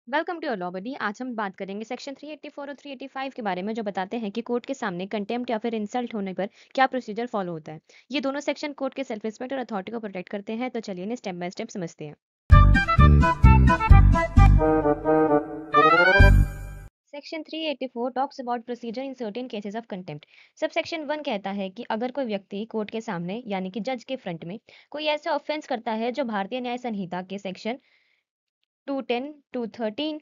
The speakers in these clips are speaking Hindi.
वेलकम टू योर लॉ बडी। आज हम बात करेंगे सेक्शन 384 और 385 के बारे में, जो बताते हैं कि कोर्ट के सामने कंटेम्प्ट या फिर इंसल्ट होने पर क्या प्रोसीजर फॉलो होता है। ये दोनों सेक्शन कोर्ट के सेल्फ रिस्पेक्ट और अथॉरिटी को प्रोटेक्ट करते हैं। तो चलिए इन्हें स्टेप बाय स्टेप समझते हैं। Section 384 talks about procedure in certain cases of contempt. सब सेक्शन 1 कहता है कि अगर कोई व्यक्ति कोर्ट के सामने यानी कि जज के फ्रंट में कोई ऐसा ऑफेंस करता है जो भारतीय न्याय संहिता के सेक्शन 210, 213,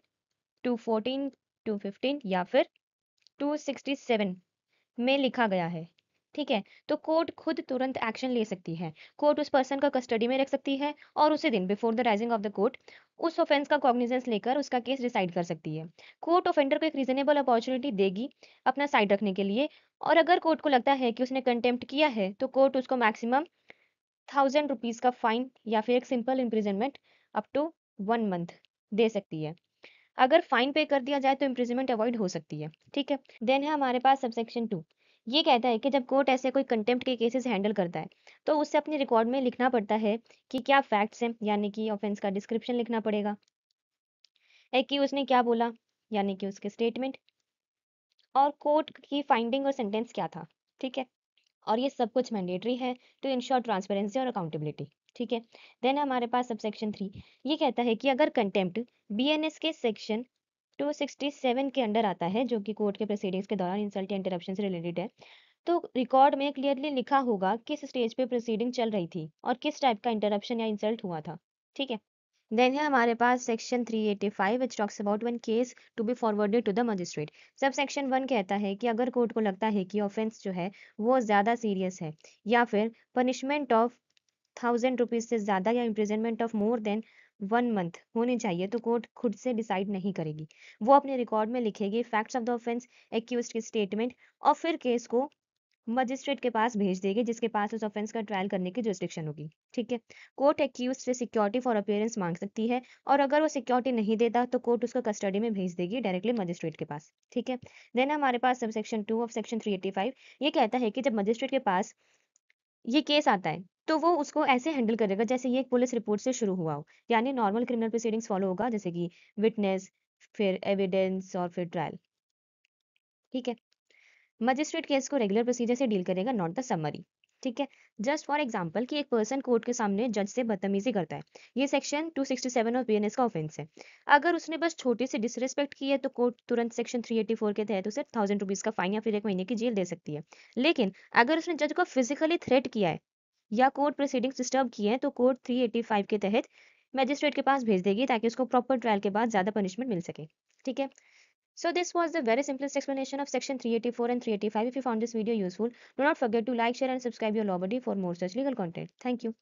214, 215 या फिर 267 में लिखा गया है, ठीक है, तो कोर्ट खुद तुरंत एक्शन ले सकती है। कोर्ट उस पर्सन को कस्टडी में रख सकती है और उसी दिन before the rising of the court उस ऑफेंस का कॉग्निजेंस लेकर उसका केस डिसाइड कर सकती है। कोर्ट ऑफेंडर को एक रीजनेबल अपॉर्चुनिटी देगी अपना साइड रखने के लिए, और अगर कोर्ट को लगता है कि उसने कंटेम्प्ट किया है तो कोर्ट उसको मैक्सिमम 1000 रुपीज का फाइन या फिर एक simple imprisonment up to 1 month दे सकती है। अगर फाइन पे कर दिया जाए तो इम्प्रिजनमेंट अवॉइड हो सकती है, ठीक है। देन है हमारे पास सबसेक्शन 2। ये कहता है कि जब कोर्ट ऐसे कोई कंटेम्प्ट के केसेस हैंडल करता है तो उससे अपने रिकॉर्ड में लिखना पड़ता है कि क्या फैक्ट्स हैं, यानी कि ऑफेंस का डिस्क्रिप्शन लिखना पड़ेगा, कि उसने क्या बोला यानी कि उसके स्टेटमेंट, और कोर्ट की फाइंडिंग और सेंटेंस क्या था, ठीक है। और ये सब कुछ मैंडेटरी है टू इंश्योर ट्रांसपेरेंसी और अकाउंटेबिलिटी, ठीक है। देन हमारे पास सबसेक्शन 3। ये कहता है कि अगर कंटेम्प्ट बीएनएस के सेक्शन 267 के अंडर आता है, जो कि कोर्ट के प्रोसीडिंग्स के दौरान इंसल्ट या इंटरप्शन से रिलेटेड है, तो रिकॉर्ड में क्लियरली लिखा होगा किस स्टेज पे प्रोसीडिंग चल रही थी और किस टाइप का इंटरप्शन या इंसल्ट हुआ था, ठीक है। देन है हमारे पास section 385 which talks about one case to be forwarded to the magistrate. Sub section 1 कहता है कि अगर कोर्ट को लगता है कि ऑफेंस जो है वो ज़्यादा सीरियस है या फिर पनिशमेंट ऑफ 1000 रुपीज से ज़्यादा या imprisonment of more than 1 month होनी चाहिए, तो कोर्ट खुद से डिसाइड नहीं करेगी। वो अपने रिकॉर्ड में लिखेगी facts of the offence, accused के स्टेटमेंट, और फिर केस को मजिस्ट्रेट के पास भेज देगी जिसके पास उस ऑफेंस का ट्रायल करने की जुरिस्डिक्शन होगी, ठीक है। कोर्ट एक्यूज से सिक्योरिटी फॉर अपीयरेंस मांग सकती है, और अगर वो सिक्योरिटी नहीं देता तो कोर्ट उसको कस्टडी में भेज देगी डायरेक्टली मजिस्ट्रेट के पास, ठीक है। देन हमारे पास सब सेक्शन 2 ऑफ सेक्शन 385। ये कहता है कि जब मजिस्ट्रेट के पास ये केस आता है तो वो उसको ऐसे हैंडल करेगा जैसे ये एक पुलिस रिपोर्ट से शुरू हुआ हो, यानी नॉर्मल क्रिमिनल प्रोसीडिंग्स फॉलो होगा, जैसे कि विटनेस, फिर एविडेंस और फिर ट्रायल, ठीक है। मजिस्ट्रेट केस को रेगुलर प्रोसीजर से डील करेगा, नॉट द समरी, ठीक है। जस्ट फॉर एग्जांपल कि एक पर्सन कोर्ट के सामने जज से बदतमीजी करता है, ये सेक्शन 267 ऑफ बीएनएस का ऑफेंस है। अगर उसने बस छोटी सी डिसरिस्पेक्ट की है तो कोर्ट तुरंत सेक्शन 384 के तहत उसे 1000 रुपीज का फाइन या फिर 1 महीने की जेल दे सकती है। लेकिन अगर उसने जज को फिजिकली थ्रेट किया है या कोर्ट प्रोसीडिंग्स डिस्टर्ब किए हैं तो कोर्ट 385 के तहत मैजिस्ट्रेट के पास भेज देगी ताकि उसको प्रॉपर ट्रायल के बाद ज्यादा पनिशमेंट मिल सके, ठीक है। So this was the very simplest explanation of section 384 and 385. If you found this video useful, do not forget to like, share and subscribe your Law Buddy for more such legal content. Thank you.